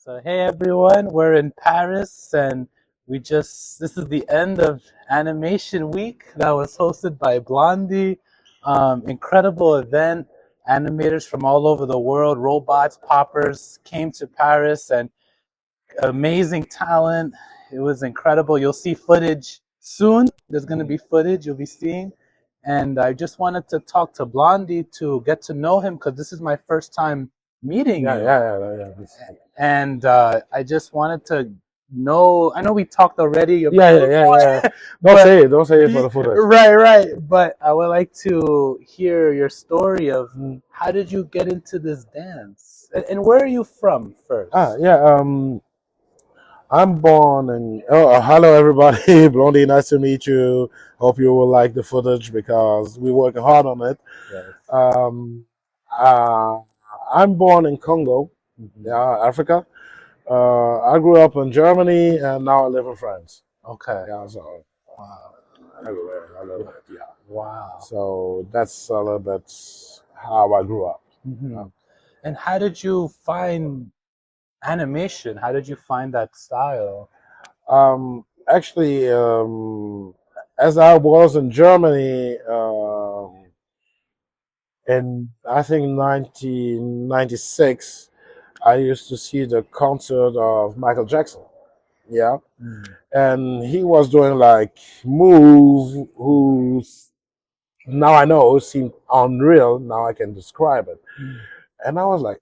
So, hey everyone, we're in Paris and this is the end of Animation Week that was hosted by Blondy. Incredible event. Animators from all over the world, robots, poppers came to Paris and amazing talent. It was incredible. You'll see footage soon. There's going to be footage you'll be seeing. And I just wanted to talk to Blondie to get to know him because this is my first time meeting Yeah, you. yeah. And I just wanted to know. I know we talked already. Yeah. But Don't say it for the footage. right. But I would like to hear your story of how did you get into this dance, and where are you from first? I'm born in. Hello everybody, Blondie. Nice to meet you. Hope you will like the footage because we're working hard on it. Yes. Um, uh, I'm born in Congo, Africa. I grew up in Germany and now I live in France. Okay. Yeah, so Wow. everywhere, a little bit. Yeah. Wow. So that's a little bit how I grew up. And how did you find animation? How did you find that style? Actually, as I was in Germany in I think 1996, I used to see the concert of Michael Jackson. Yeah, and he was doing like move who's now I know seemed unreal. Now I can describe it, and I was like,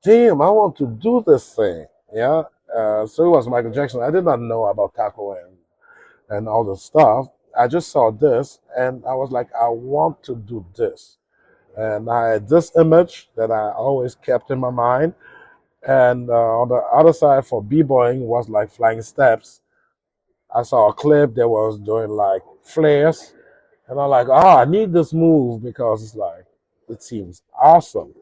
damn, I want to do this thing. Yeah. So it was Michael Jackson. I did not know about taco and all the stuff. I just saw this and I was like, I want to do this. And I had this image that I always kept in my mind. And on the other side for b-boying was like flying steps. I saw a clip that was doing like flares. And I'm like, I need this move because it's like, it seems awesome.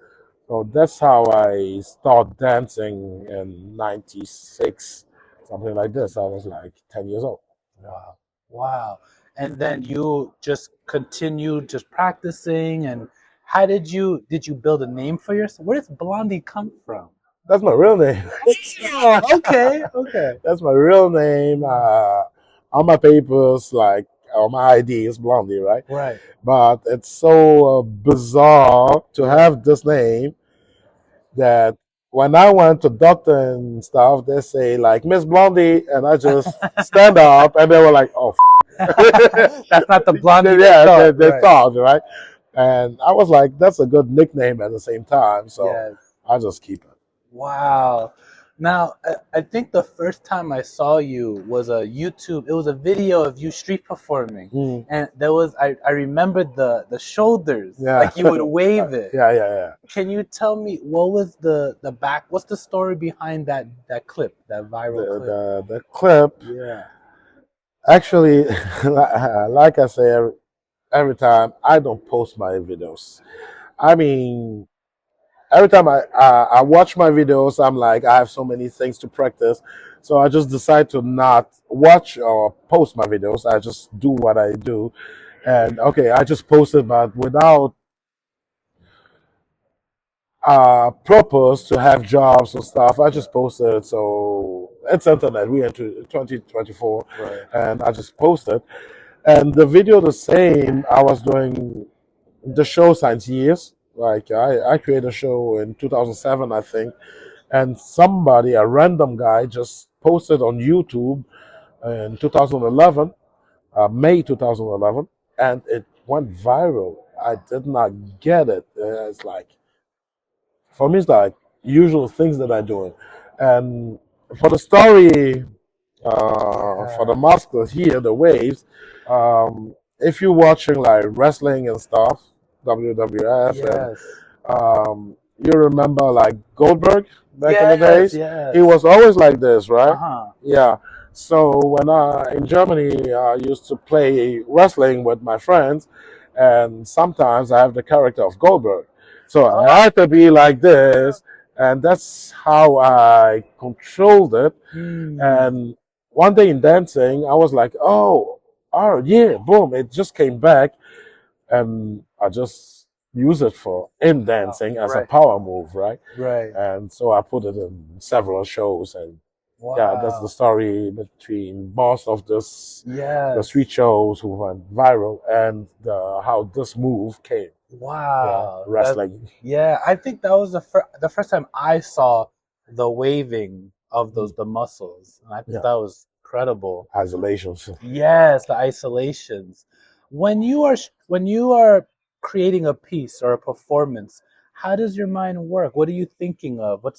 So that's how I started dancing in 96, something like this. I was like 10 years old. Wow. Wow. And then you just continued just practicing, and how did you build a name for yourself? Where does Blondie come from? That's my real name. Okay. That's my real name. On my papers, like on my ID is Blondie, right? Right. But it's so bizarre to have this name that when I went to doctor and stuff, they say like Miss Blondie, and I just stand up, and they were like, "Oh, that's not the Blondie." Yeah, they thought, right? And I was like, "That's a good nickname at the same time," so yes. I just keep it. Wow. Now, I think the first time I saw you was a YouTube. It was a video of you street performing, and there was I remembered the shoulders, like you would wave it. Yeah. Can you tell me what was the back? What's the story behind that clip, that viral clip? The clip. Yeah. Actually, like I say every time, I don't post my videos. I mean, every time I watch my videos, I'm like, I have so many things to practice. So I just decide to not watch or post my videos. I just do what I do. And okay, I just posted, but without purpose to have jobs and stuff. I just posted. So it's internet. We into 2024. Right. And I just posted. And the video the same, I was doing the show since years. Like I created a show in 2007, I think, and somebody, a random guy, just posted on YouTube in 2011, May 2011, and it went viral. I did not get it. It's like, for me, it's like usual things that I'm doing, and for the story, for the muscles here, the waves. If you're watching like wrestling and stuff, WWF, and you remember like Goldberg back in the days. He was always like this, right? Yeah. So when in Germany, I used to play wrestling with my friends, and sometimes I have the character of Goldberg. So I had to be like this, and that's how I controlled it. And one day in dancing, I was like, oh yeah, boom, it just came back, and I just use it for in dancing as a Right. power move, right? Right. And so I put it in several shows, and yeah, that's the Wow. story between both of the Yes. street shows who went viral and how this move came. Yeah, Wow. wrestling. Yeah, I think that was the first time I saw the waving of the muscles. And I Yeah, thought that was incredible. isolations. Yes, the isolations. When you are creating a piece or a performance, how does your mind work? What are you thinking of? What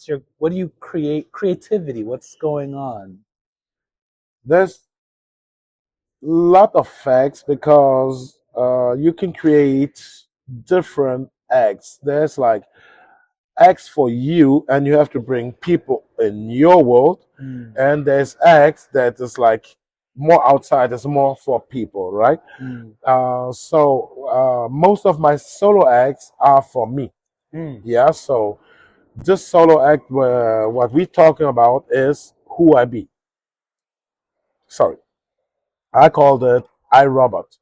do you creativity? What's going on? There's a lot of facts because you can create different acts. There's like acts for you, and you have to bring people in your world, Mm, and there's acts that is like more outside, it's more for people, right? mm, So most of my solo acts are for me. mm. Yeah, so this solo act, what we're talking about is who I be. Sorry, I called it I Robot.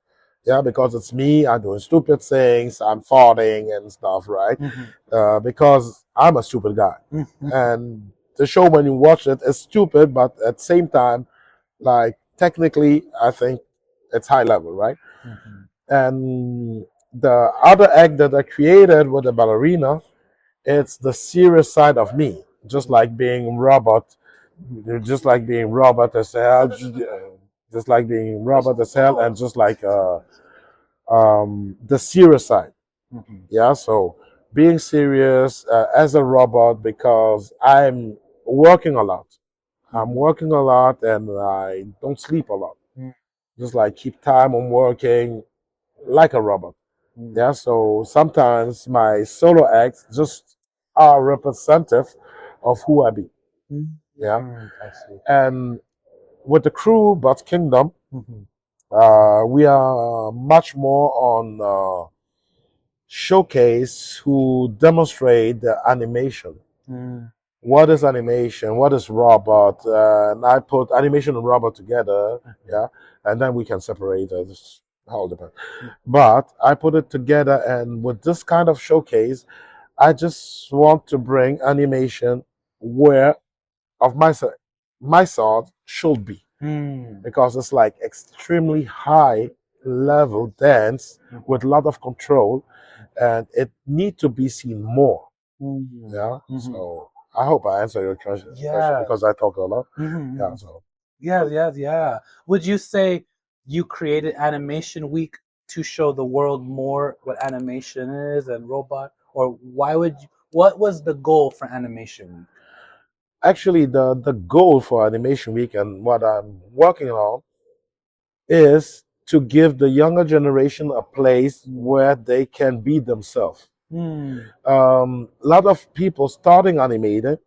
Yeah, because it's me. I'm doing stupid things. I'm farting and stuff, right? Mhm, Because I'm a stupid guy. mhm, And the show, when you watch it, is stupid, but at the same time, like technically, I think it's high level, right? mhm, And the other act that I created with the ballerina, it's the serious side of me, just like being Robert, just like being Robert as hell, just like being Robert as hell, and just like the serious side. mhm, Yeah, so being serious as a robot because I'm working a lot. I'm mhm, working a lot and I don't sleep a lot. mhm, Just like keep time on working like a robot. mhm, Yeah, so sometimes my solo acts just are representative of who I be. mhm. Yeah, I see. and with the crew, but Kingdom, Mhm, we are much more on showcase who demonstrate the animation. mhm, What is animation? What is robot? And I put animation and robot together, yeah, and then we can separate it. This all depends. But I put it together, and with this kind of showcase, I just want to bring animation where of my thought should be, mhm, because it's like extremely high level dance with a lot of control, and it need to be seen more. mhm, Yeah. mhm. So I hope I answer your question Yeah. because I talk a lot. Mhm, Yeah. mhm. So Yeah, yeah, yeah. Would you say you created Animation Week to show the world more what animation is and robot? Or what was the goal for Animation Week? actually, the goal for Animation Week and what I'm working on is to give the younger generation a place where they can be themselves. Hmm. A lot of people starting animated,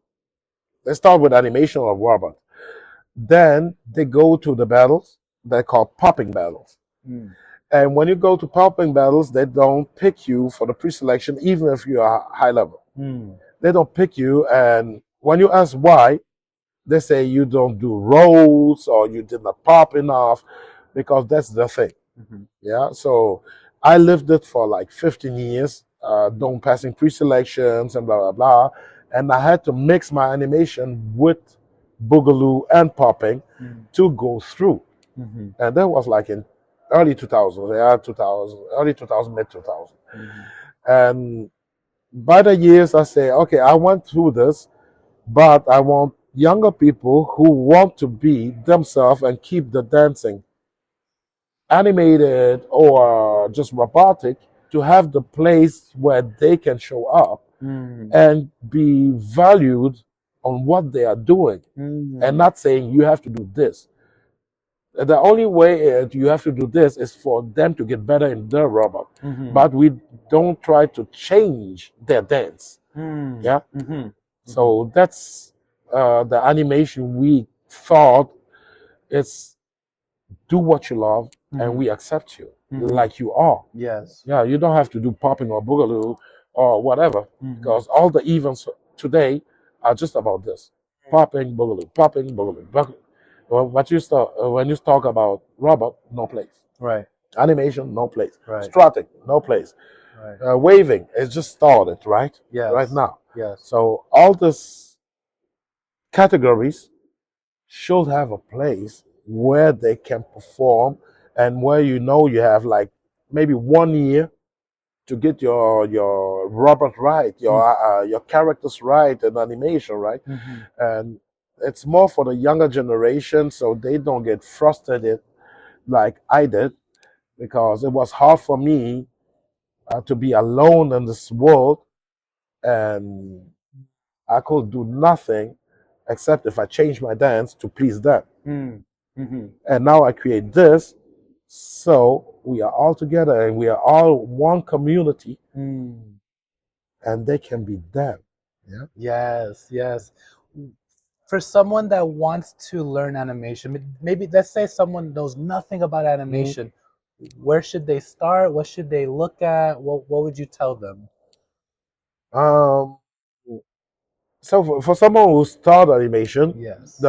they start with animation or robot. Then they go to the battles. They're called popping battles. Hmm. And when you go to popping battles, they don't pick you for the pre-selection, even if you are high level. Hmm. They don't pick you. And when you ask why, they say you don't do rolls or you did not pop enough, because that's the thing. Mm-hmm. Yeah. So I lived it for like 15 years, don't passing pre-selections and blah, blah, blah. And I had to mix my animation with boogaloo and popping to go through. Mm-hmm. And that was like in early 2000s, yeah, 2000, early 2000, mid 2000. Mm-hmm. And by the years, I say, okay, I went through this, but I want younger people who want to be themselves and keep the dancing animated or just robotic to have the place where they can show up Mm-hmm. and be valued on what they are doing, and not saying you have to do this. The only way you have to do this is for them to get better in their robot. Mm-hmm. But we don't try to change their dance. Mm-hmm. Yeah. Mm-hmm. So that's the animation we thought. It's do what you love, and we accept you like you are. Yes. Yeah, you don't have to do popping or boogaloo or whatever, because all the events today are just about this: popping, boogaloo, popping, boogaloo. Well, when you talk about robot, no place. Right. Animation, no place. Right. Static, no place. Right. waving. It just started, right? Right Yes. now. Yes. So all these categories should have a place where they can perform and where you have like maybe 1 year to get your Robert right, your characters right and animation right, Mm-hmm. and it's more for the younger generation so they don't get frustrated like I did because it was hard for me to be alone in this world and I could do nothing except if I change my dance to please them. Mm-hmm. And now I create this, so we are all together and we are all one community, Mm. and they can be them. Yeah. Yes, yes. For someone that wants to learn animation, maybe let's say someone knows nothing about Mhm. animation, where should they start? What should they look at? What would you tell them? Um. So for someone who start animation, Yes.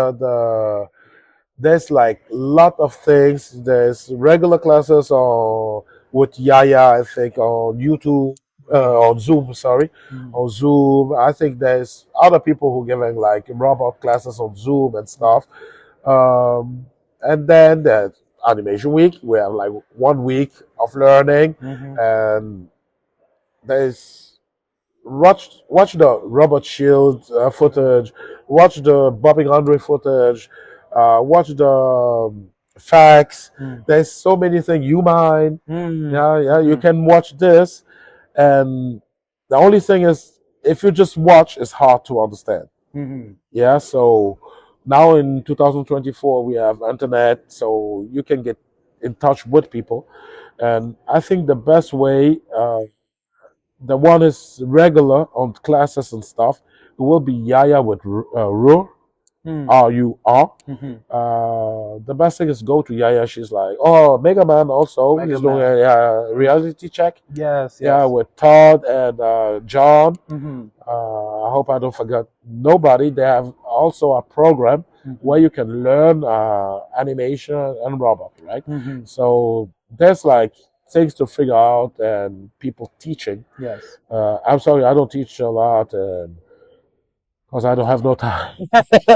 there's like lot of things. There's regular classes on with Yaya, I think, on YouTube, on Zoom. Sorry, Mm. on Zoom. I think there's other people who giving like robot classes on Zoom and stuff. Um, and then there's animation week. We have like 1 week of learning, Mm-hmm. and there's watch the Robert Shield footage, watch the Bobby Andre footage, watch the facts. Mm. There's so many things. You mind, Mm. yeah, yeah. You Mm-hmm. can watch this, and the only thing is, if you just watch, it's hard to understand. Mm-hmm. Yeah, so now in 2024 we have internet, so you can get in touch with people, and I think the best way. The one is regular on classes and stuff. It will be Yaya with Ru, Mm. R-U-R. Mm-hmm. The best thing is go to Yaya. She's like, oh, Mega Man also. Mega He's doing Man. a reality check. Yes, Yeah, yes. with Todd and John. Mm-hmm. I hope I don't forget nobody. They have also a program where you can learn animation and robot, right? Mm-hmm. So there's like things to figure out and people teaching. Yes. I'm sorry, I don't teach a lot because I don't have no time.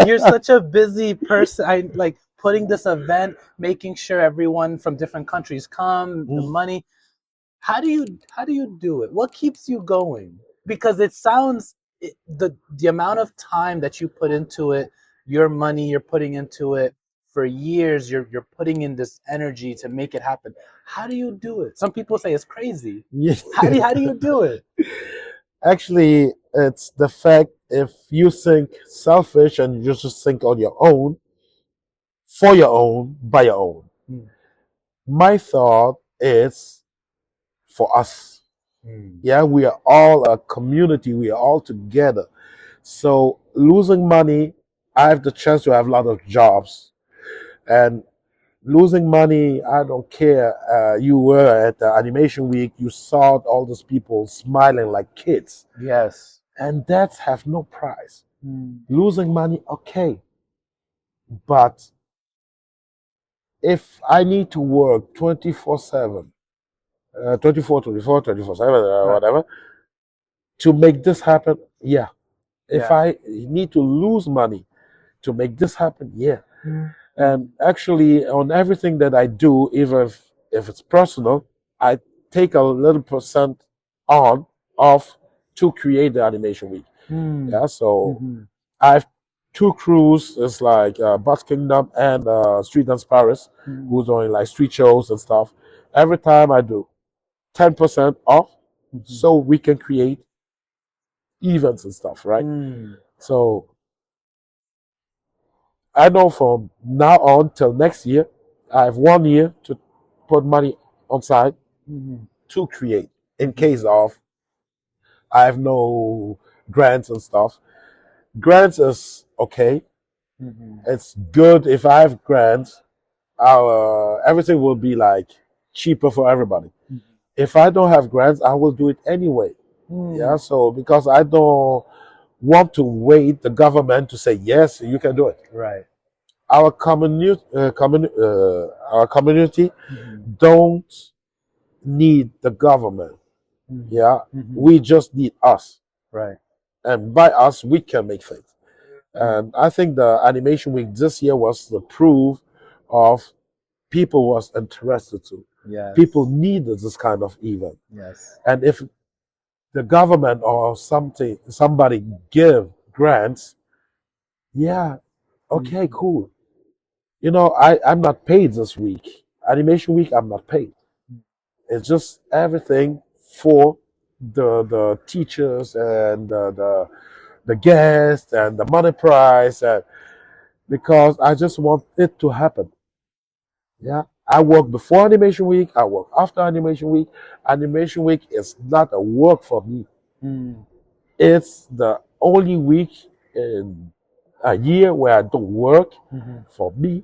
You're such a busy person. I like putting this event, making sure everyone from different countries come, the money. How do you do it? What keeps you going? Because it sounds the amount of time that you put into it, your money you're putting into it for years, you're putting in this energy to make it happen. How do you do it? Some people say it's crazy. Yeah. How do you do it? Actually, it's the fact if you think selfish and you just think on your own, for your own, by your own. Mm. My thought is for us. Mm. Yeah, we are all a community. We are all together. So losing money, I have the chance to have a lot of jobs, and losing money, I don't care. You were at the animation week. You saw all those people smiling like kids, Yes. and that's have no price. Mm. Losing money, okay, but if I need to work 24/7, 24, 24, 24/7, Right. whatever, to make this happen, yeah. If Yeah. I need to lose money to make this happen, yeah. Mm. And actually, on everything that I do, even if it's personal, I take a little percent on off to create the animation week. Mm. Yeah, so Mm-hmm. I have two crews. It's like Buzz Kingdom and Street Dance Paris, Mm. who's doing like street shows and stuff. Every time I do 10% off, so we can create events and stuff, right? Mm. So I know from now on till next year, I have 1 year to put money on side Mm-hmm. to create in case of I have no grants and stuff. Grants is okay. Mm-hmm. It's good if I have grants. Everything will be like cheaper for everybody. Mm-hmm. If I don't have grants, I will do it anyway. Mm. Yeah. So because I don't want to wait the government to say yes, you can do it. Right. Our community, our community Mm-hmm. don't need the government. Yeah, Mhm. we just need us, Right. and by us, we can make things. And I think the animation week this year was the proof of people was interested to. Yes. People needed this kind of event, Yes. and if the government or somebody give grants, yeah, okay, cool. You know, I'm not paid this week. Animation week, I'm not paid. It's just everything for the teachers and the guests and the money prize, and because I just want it to happen. Yeah. I work before animation week, I work after animation week. Animation week is not a work for me. Mm. It's the only week in a year where I don't work for me,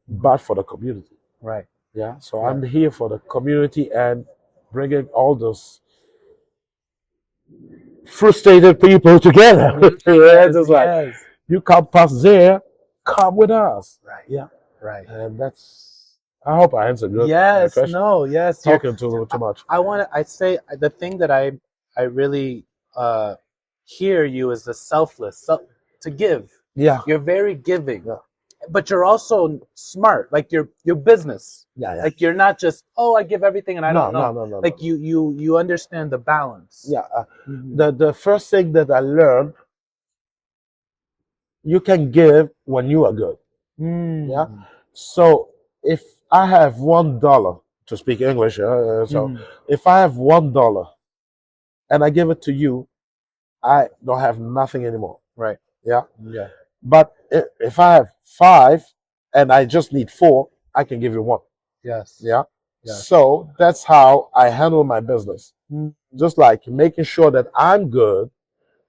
but for the community. Right. Yeah. So I'm here for the community and bringing all those frustrated people together. Yeah, just like Yes. you come past there, come with us. Right. Yeah. Right. And that's. I hope I answered your Yes. question. No. Yes. You're, Talking too much. I want to. I say the thing that I really hear you is the selfless, to give. Yeah. You're very giving, Yeah. but you're also smart. Like your business. Yeah. Like you're not just, oh, I give everything and I don't know. No. Like you understand the balance. Yeah. Mhm. The first thing that I learned, you can give when you are good. Mm. Yeah. So if I have $1 to speak English, if I have $1 and I give it to you, I don't have nothing anymore. Right. Yeah. Yeah. But if I have 5 and I just need 4, I can give you 1. Yes. Yeah. Yes. So that's how I handle my business. Mm. Just like making sure that I'm good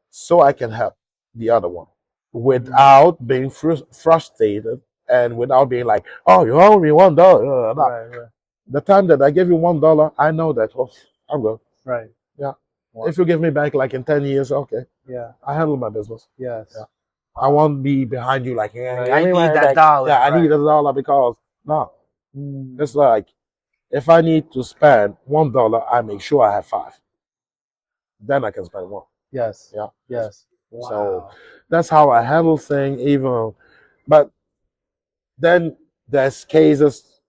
so I can help the other one without being frustrated and without being like, oh, you owe me $1. Right. The time that I give you $1, I know that, oh, I'm good. Right. Yeah. Wow. If you give me back like in 10 years, okay. Yeah. I handle my business. Yes. Yeah. I won't be behind you like, yeah, Right. I need that dollar. Yeah, I Right. need a dollar because, no. Mm. It's like, if I need to spend $1, I make sure I have 5. Then I can spend 1. Yes. Yeah. Yes. Wow. So that's how I handle things, even. But then there's cases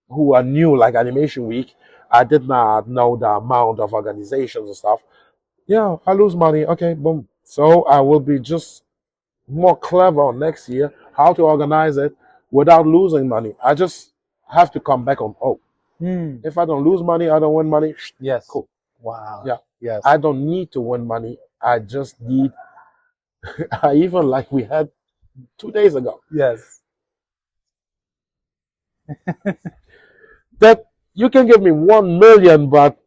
who are new, like Animation Week. I did not know the amount of organizations and stuff. Yeah, I lose money. Okay, boom. So I will be just more clever next year how to organize it without losing money. I just have to come back on, oh, if I don't lose money, I don't win money. Yes. Cool. Wow. Yeah. Yes. I don't need to win money. I just need, I even like we had 2 days ago, Yes. that you can give me 1 million, but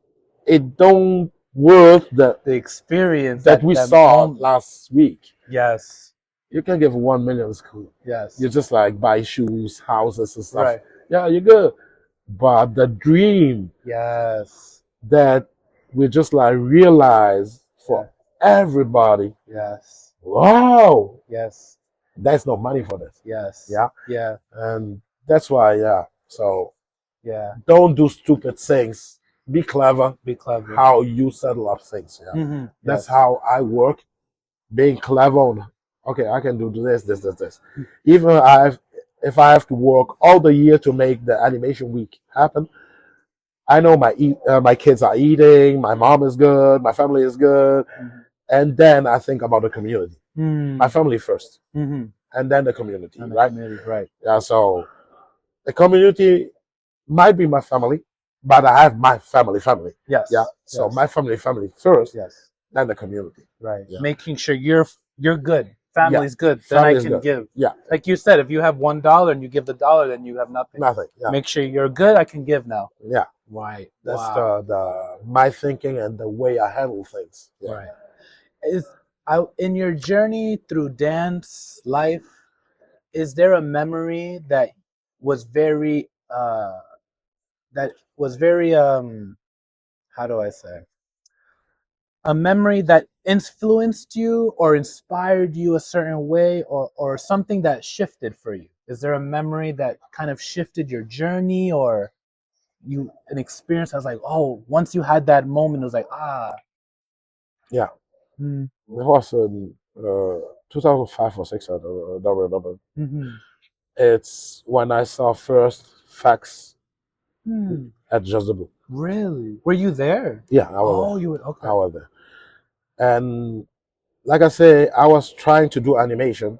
it don't worth The experience that we saw last week. Yes. You can give 1 million, it's cool. Yes. You just like buy shoes, houses, and stuff. Right. Yeah, you're good. But the dream Yes. that we just like realize for everybody, Yes. wow, Yes. there's no money for this. Yes. Yeah. Yeah. And that's why, yeah. So Yeah. don't do stupid things. Be clever. Be clever. How you settle up things. Yeah. Mm-hmm. That's Yes. how I work. Being clever on, okay, I can do this. Even if I have to work all the year to make the animation week happen, I know my kids are eating, my mom is good, my family is good, and then I think about the community. My family first, and then the community, And the right? community, right. Yeah. So the community might be my family, but I have my family. Yes. Yeah. So Yes. my family first, Yes. then the community. Right. Yeah. Making sure you're good. Family's good. Then Family's I can good. give. Yeah. Like you said, if you have $1 and you give the dollar, then you have nothing. Nothing. Yeah. Make sure you're good. I can give now. Yeah. Right. That's Wow. the my thinking and the way I handle things. Yeah. Right. In your journey through dance life, is there a memory that was very how do I say, a memory that influenced you or inspired you a certain way, or something that shifted for you? Is there a memory that kind of shifted your journey, or an experience that's like, oh, once you had that moment, it was like, Yeah, mm, it was in 2005 or six. I don't remember. mm-hmm. It's when I saw first facts Hmm. at Just the Blue. Really? Were you there? Yeah, I was Oh, there. you would. Okay. I was there. And like I say, I was trying to do animation.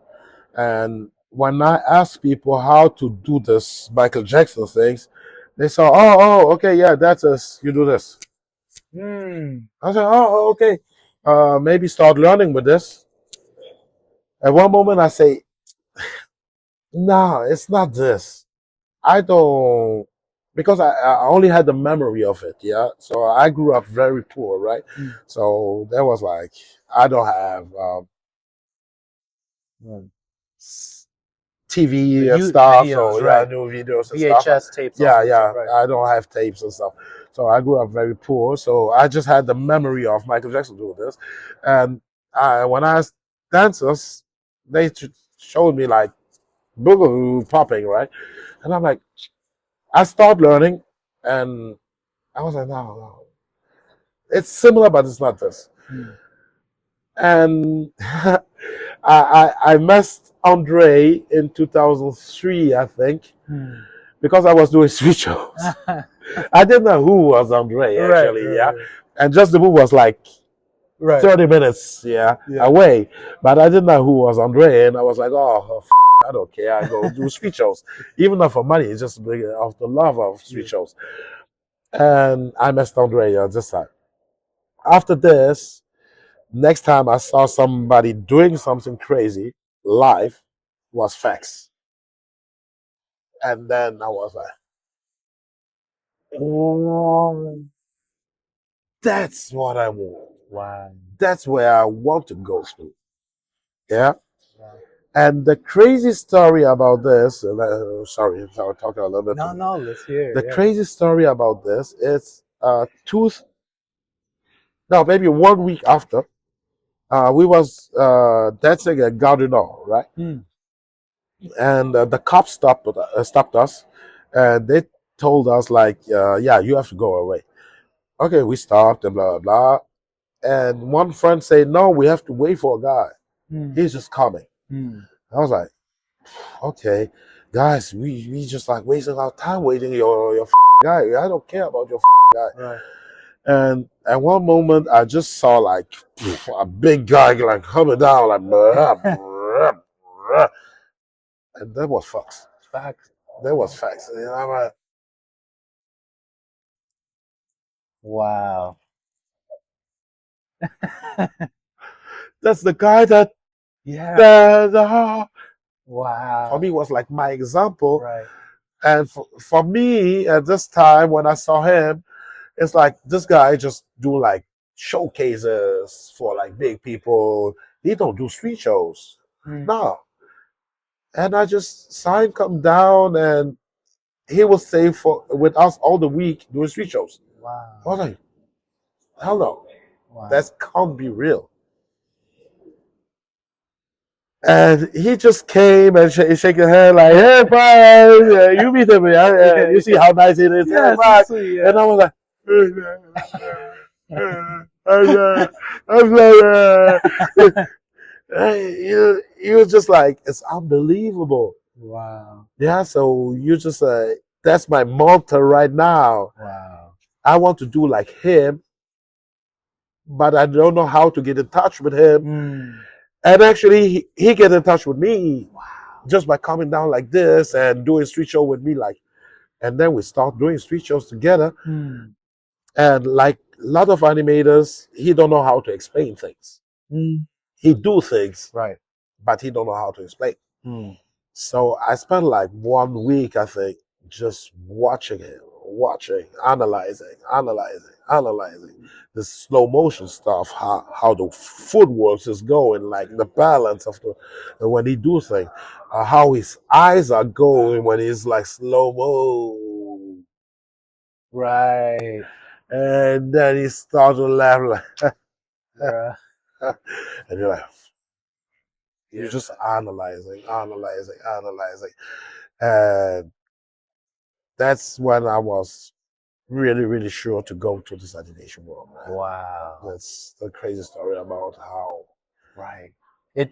And when I asked people how to do this Michael Jackson things, they said, okay, yeah, that's us. You do this. I said, okay. Maybe start learning with this. At one moment, I say, no, it's not this. I don't, because I only had the memory of it, yeah. So I grew up very poor, right? Mm. So there was like, I don't have TV and stuff. Videos, So yeah, right? new videos and stuff. VHS tapes. Yeah, Only, yeah. right. I don't have tapes and stuff. So I grew up very poor. So I just had the memory of Michael Jackson doing this. And when I asked dancers, they showed me like boogaloo popping, right? And I'm like, I started learning, and I was like, no. It's similar, but it's not this. Mm. And I messed Andre in 2003, I think, because I was doing street shows. I didn't know who was Andre actually, Right, yeah. right. And Just the Move was like Right. 30 minutes, yeah, away. But I didn't know who was Andre, and I was like, I don't care. I go do street shows, even not for money. It's just of the love of street shows. And I messed Andre on this side. After this, next time I saw somebody doing something crazy live was Facts. And then I was like, oh, that's what I want. Wow. That's where I want to go to. Yeah. Wow. And the crazy story about this, sorry, I was talking a little bit. No, let's hear. The crazy story about this is maybe 1 week after, we was dancing at Gare Nord, right? And the cops stopped us, and they told us like, yeah, you have to go away. Okay, we stopped and blah blah blah. And one friend said, no, we have to wait for a guy. He's just coming. I was like, okay, guys, we just like wasting our time waiting your guy. I don't care about your guy. Right. And at one moment, I just saw like a big guy like coming down like, and that was facts. Facts. That was facts. And I'm like, wow. that's the guy that, wow. For me was like my example. Right. And for me at this time when I saw him, it's like this guy just do like showcases for like big people. He don't do street shows. No. And I just saw him come down, and he will stay with us all the week doing street shows. Wow. I was like, hell no. Wow. That can't be real. And he just came and shake your hand like, hey, fine, you meet him, you see how nice it is. Yes, hey, sweet, And I was like, he was just like, it's unbelievable. Wow. Yeah, so you just, that's my motto right now. Wow. I want to do like him, but I don't know how to get in touch with him. And actually, he get in touch with me just by coming down like this and doing street show with me. And then we start doing street shows together. And like a lot of animators, he don't know how to explain things. He do things, right, but he don't know how to explain. So I spent like 1 week, I think, just watching him, analyzing the slow motion stuff, how the footwork is going, like the balance of when he do things, how his eyes are going when he's like slow mo. Right. And then he started to laugh like, and you're like, you're just analyzing. And that's when I was really, really sure to go to this animation world. Man. Wow. That's the crazy story about how. Right.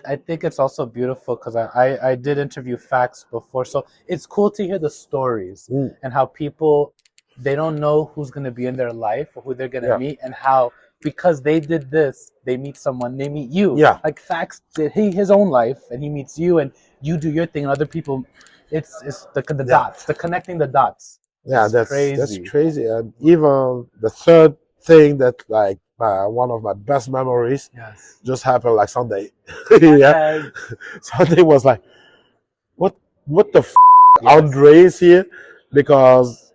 I think it's also beautiful because I did interview Facts before, so it's cool to hear the stories Mm, and how people they don't know who's gonna be in their life or who they're gonna yeah, meet, and how because they did this, they meet someone, they meet you. yeah, Like Facts did his own life, and he meets you, and you do your thing, and other people. It's the yeah, dots, the connecting the dots. yeah. It's That's crazy. crazy. And even the third thing that like one of my best memories Yes. just happened like Sunday. Yeah, Yes. Sunday was like, what the Yes. Andre is here because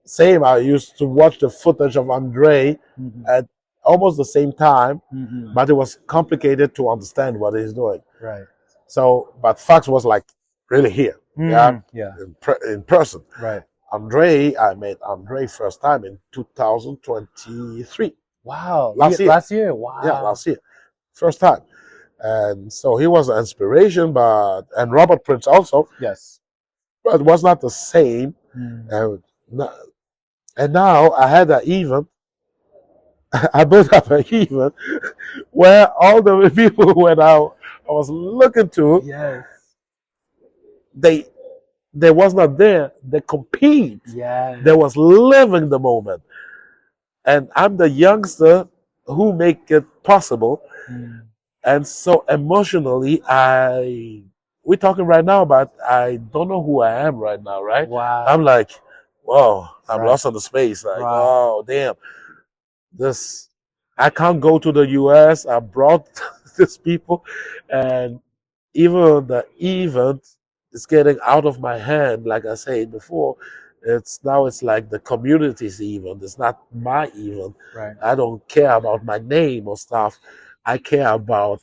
same. I used to watch the footage of Andre Mm-hmm. at almost the same time, Mm-hmm. but it was complicated to understand what he's doing. Right. So, but Fox was like really here, yeah, Mm, yeah. in person. Right. I met Andre first time in 2023. Wow. Last year. Last year. Yeah, Wow. last year, first time. And so he was an inspiration, and Robert Prince also, Yes. but it was not the same. Mm. And, and now I had an event. I built up an event where all the people when I was looking to, Yes. they was not there. They compete. Yes. They was living the moment. And I'm the youngster who make it possible. Mm. And so emotionally, we're talking right now, but I don't know who I am right now, right? Wow. I'm like, whoa, I'm Right. lost in the space. Like, Wow. oh, damn. This, I can't go to the US. I brought these people, and even the event is getting out of my hand. Like I said before, it's like the community's event. It's not my event. Right. I don't care about my name or stuff. I care about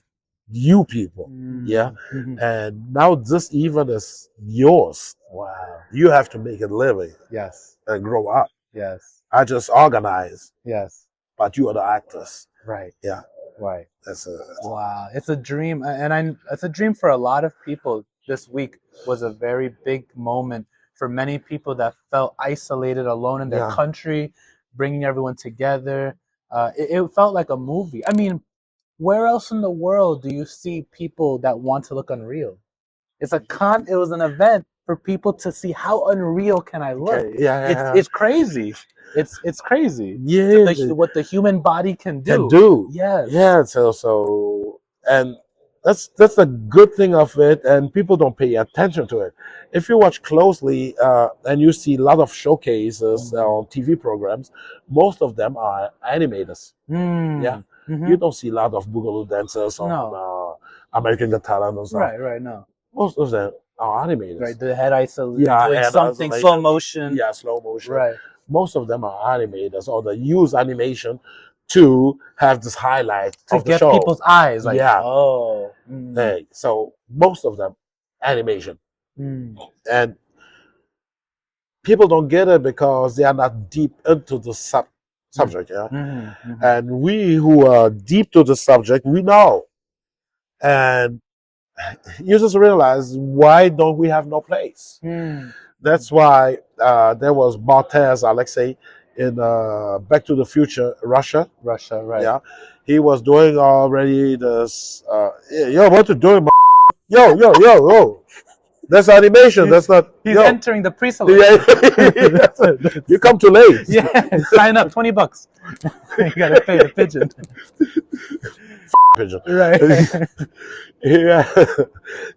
you people. Mm. Yeah. Mhm. And now this event is yours. Wow. You have to make it living Yes. and grow up. Yes. I just organize, Yes. but you are the actors. Right. Yeah. Right. That's Wow. It's a dream, and it's a dream for a lot of people. This week was a very big moment for many people that felt isolated, alone in their Yeah. country, bringing everyone together. It felt like a movie. I mean, where else in the world do you see people that want to look unreal? It was an event for people to see how unreal can I look. Okay. Yeah. It's crazy. It's crazy. Yeah. What the human body can do. Can do. Yes. Yeah. So and that's the good thing of it, and people don't pay attention to it. If you watch closely and you see a lot of showcases on TV programs, most of them are animators. Mm. Yeah. Mm-hmm. You don't see a lot of boogaloo dancers on American Got Talent and stuff. Right, no. Most of them are animators. Right, the head isolation, Yeah, doing head something isolation. slow motion. Yeah, slow motion. Right. Most of them are animators, or they use animation to have this highlight To of the get show. people's eyes. Like, Yeah. oh. Hey, so most of them animation, Mm. and people don't get it because they are not deep into the subject. Yeah, Mm-hmm. Mm-hmm. and we who are deep to the subject, we know, and you just realize, why don't we have no place? Mm. That's why there was Bartez Alexei in Back to the Future, Russia. Russia, right. Yeah, he was doing already this. Yo, what you doing? Yo. That's animation. That's not. He's entering the pre-select. Yeah. You come too late. Yeah, sign up, $20. You gotta pay the pigeon. Pigeon. Right. Yeah.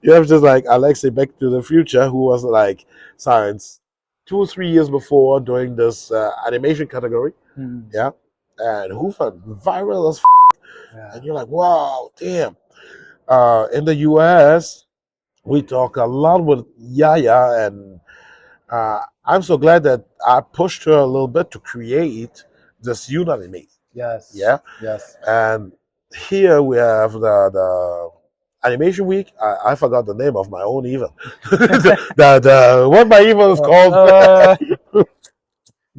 You have just like Alexei Back to the Future, who was like science 2 or 3 years before doing this animation category. Mm. Yeah. And who went viral as Yeah. and you're like, wow, damn. In the US, we talk a lot with Yaya, and I'm so glad that I pushed her a little bit to create this Unanime. Yes. Yeah. Yes. And here we have the animation week. I forgot the name of my own event. the what my event is called.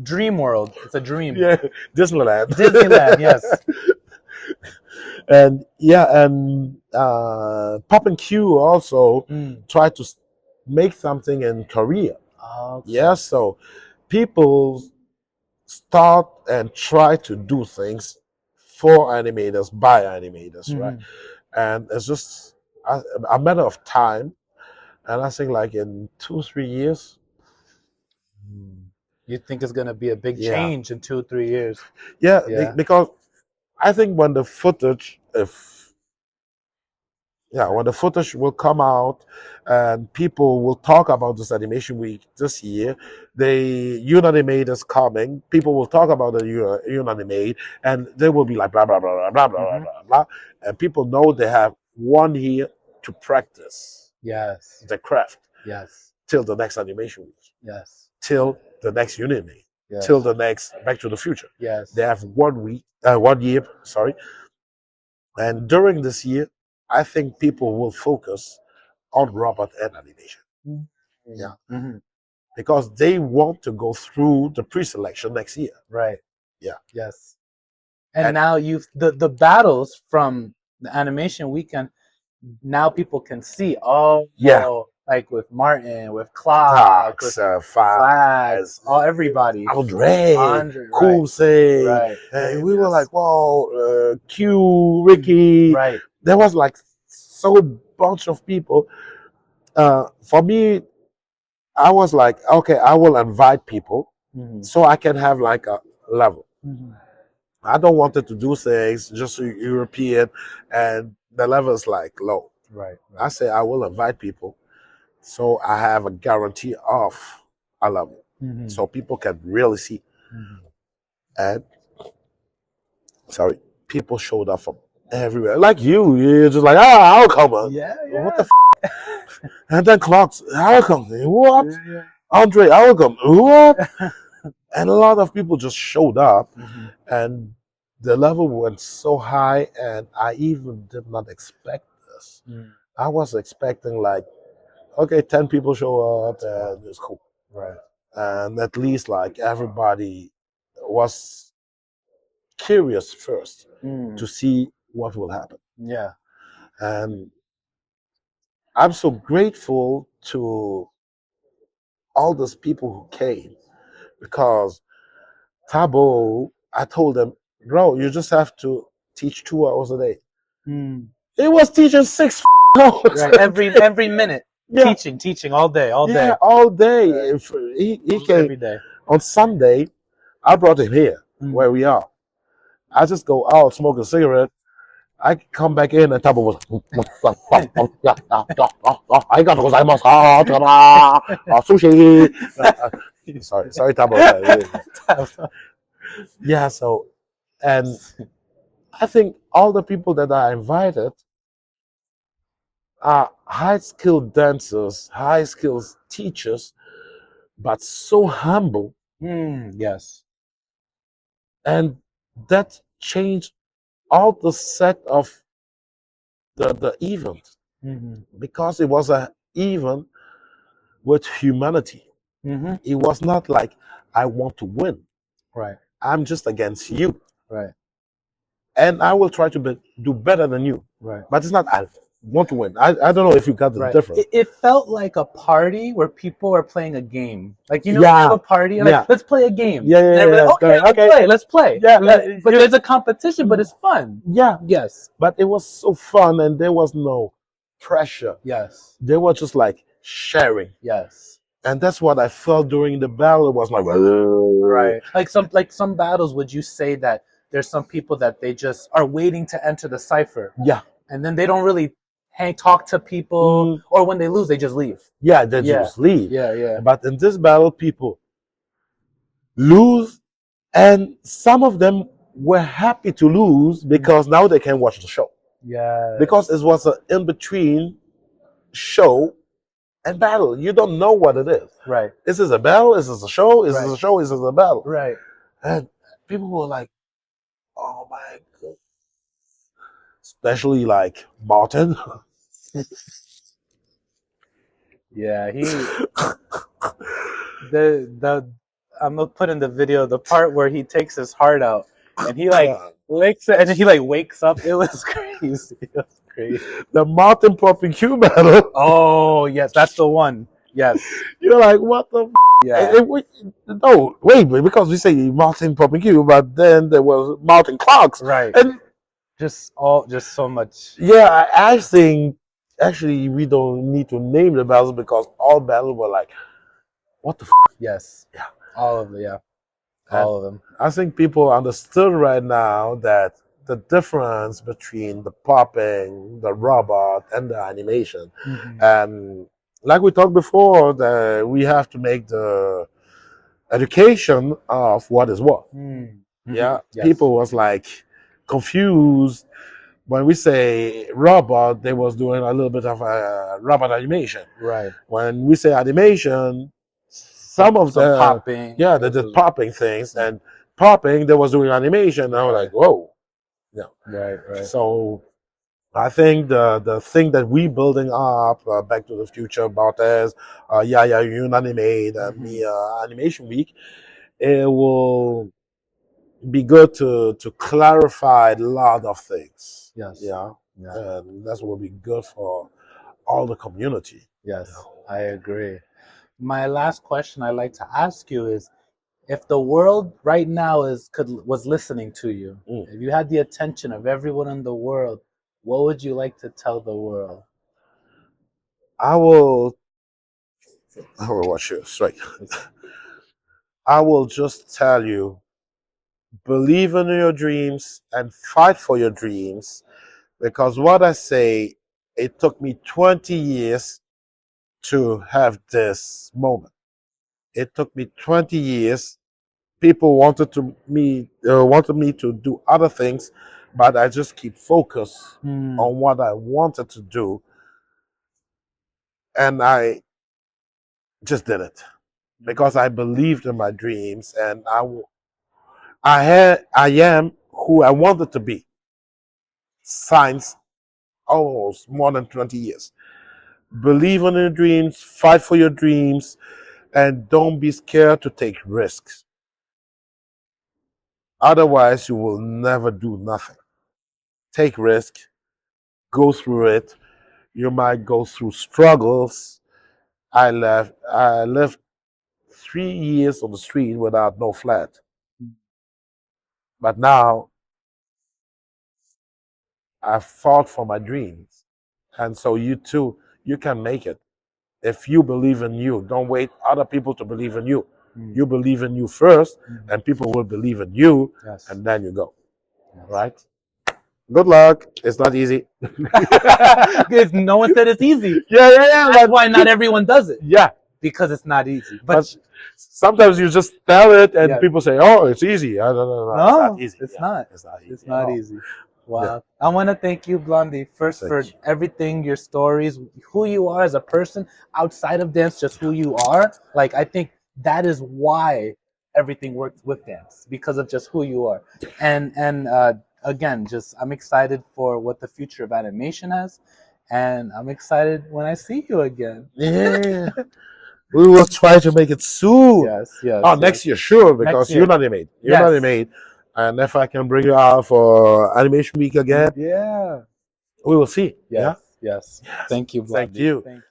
Dream World. It's a dream. Yeah, Disneyland. Disneyland. Yes. And yeah, and Pop and Q also tried to make something in Korea. Okay. Yeah, so people start and try to do things for animators, by animators, right? Mhm. And it's just a matter of time. And I think like in 2-3 years, You think it's gonna be a big yeah, change in 2 3 years? yeah, Yeah. because I think when the footage, if yeah, when the footage will come out and people will talk about this animation week this year, the Unanimate is coming. People will talk about the Unanimate and they will be like blah blah blah blah blah blah Mhm. blah blah. And people know they have 1 year to practice Yes. the craft Yes. till the next animation week, Yes. till the next Unanimate, Yes. till the next Back to the Future. Yes. They have 1 year, sorry. And during this year, I think people will focus on robot and animation. Yeah. Mhm. Because they want to go through the pre-selection next year. Right. Yeah. Yes. And And- now the battles from the animation weekend. Now people can see. Oh, Yeah. like with Martin, with Clark, with Fox, Flags, all everybody. Andre, right. Kuse, Right. and we were like, wow, Q, Ricky. Right. There was like so bunch of people. For me, I was like, okay, I will invite people Mhm. so I can have like a level. Mhm. I don't want it to do things just European and the level is like low. Right. I say I will invite people so I have a guarantee of a level. Mhm. So people can really see. Mhm. And sorry, people showed up from everywhere. Like you're just like, I'll come on. Yeah. What the and then Clark's, I'll come. What? Yeah. Andre, I'll come. What? And a lot of people just showed up Mhm. and the level went so high and I even did not expect this. Mm. I was expecting like, okay, 10 people show up and it's cool. Right. And at least like everybody was curious first to see what will happen. Yeah. And I'm so grateful to all those people who came because Tabo, I told them, bro, you just have to teach 2 hours a day. Mm. He was teaching 6 hours. Right. Every minute. Yeah. Teaching all day. Yeah, all day. Right. If he came Every day. on Sunday, I brought him here where we are. I just go out, smoke a cigarette. I come back in and Tabo was I got sushi. Sorry, Tabo. Yeah, so and I think all the people that I invited are high skilled dancers, high skilled teachers, but so humble. Yes. And that changed all the set of the event because it was an event with humanity. It was not like I want to win. Right. I'm just against you. Right. And I will try to do better than you. Right. But it's not I want to win. I don't know if you got the difference. It felt like a party where people are playing a game. Like, you know, Yeah. you have a party and like, let's play a game. Yeah. Okay, let's play. Yeah, but there's a competition, but it's fun. Yeah. Yes. But it was so fun and there was no pressure. Yes. They were just like sharing. Yes. And that's what I felt during the battle. It was like right. Like some battles, would you say that there's some people that they just are waiting to enter the cipher? Yeah. And then they don't really talk to people, or when they lose, they just leave. Yeah, they just leave. Yeah. But in this battle, people lose, and some of them were happy to lose because now they can watch the show. Yeah. Because it was an in-between show and battle. You don't know what it is. Right. Is this a battle? Is this a show? Is this a show? Is this a battle? Right. And people were like, oh my God. Especially like Martin. Yeah, I'm gonna put in the video the part where he takes his heart out and he licks it and he wakes up. It was crazy. It was crazy. The Martin Popping Q battle. Oh yes, that's the one. Yes. You're like, what the? Yeah. No, wait, because we say Martin Popinque, but then there was Martin Clarks, Right. and Just so much. yeah, I think actually we don't need to name the battles because all battles were like, what the? Yes. Yeah. All of them. Yeah. And All of them. I think people understood right now that the difference between the popping, the robot, and the animation, Mm-hmm. and like we talked before, that we have to make the education of what is what. Mm-hmm. Yeah, Yes. people was like confused when we say robot. They was doing a little bit of a robot animation. Right. When we say animation, some of Some the popping. yeah, they did popping things, and popping they was doing animation. And I was like, whoa, yeah. Right. Right. So I think the thing that we building up, Back to the Future, Barthez, yeah, Unanimate, and the Animation Week, it will be good to clarify a lot of things. Yes. Yeah. Yeah. And that will be good for all the community. Yes. I agree. My last question I'd like to ask you is, if the world right now was listening to you, if you had the attention of everyone in the world, what would you like to tell the world? I will watch you straight. I will just tell you, believe in your dreams and fight for your dreams, because what I say, it took me 20 years to have this moment. It took me 20 years. People wanted me to do other things, but I just keep focused on what I wanted to do, and I just did it because I believed in my dreams, and I am who I wanted to be. Since almost more than 20 years. Believe in your dreams, fight for your dreams, and don't be scared to take risks. Otherwise, you will never do nothing. Take risk, go through it. You might go through struggles. I lived 3 years on the street without no flat. But now I fought for my dreams. And so you too, you can make it. If you believe in you, don't wait other people to believe in you. You believe in you first, and people will believe in you, and then you go. Right? Good luck. It's not easy. Because no one said it's easy. Yeah. That's why not everyone does it. Yeah. Because it's not easy. But sometimes you just tell it, and people say, "Oh, it's easy." No, it's not easy. It's not. It's not easy. It's not easy. Wow. I want to thank you, Blondie, first for everything, your stories, who you are as a person outside of dance, just who you are. Like, I think that is why everything works with dance, because of just who you are. And again, just I'm excited for what the future of animation has, and I'm excited when I see you again. Yeah. We will try to make it soon. Yes. Oh, next year, sure, because you're not made. You're not made. And if I can bring you out for Animation Week again, yeah, we will see. Yes. Thank you, Blondie. Thank you.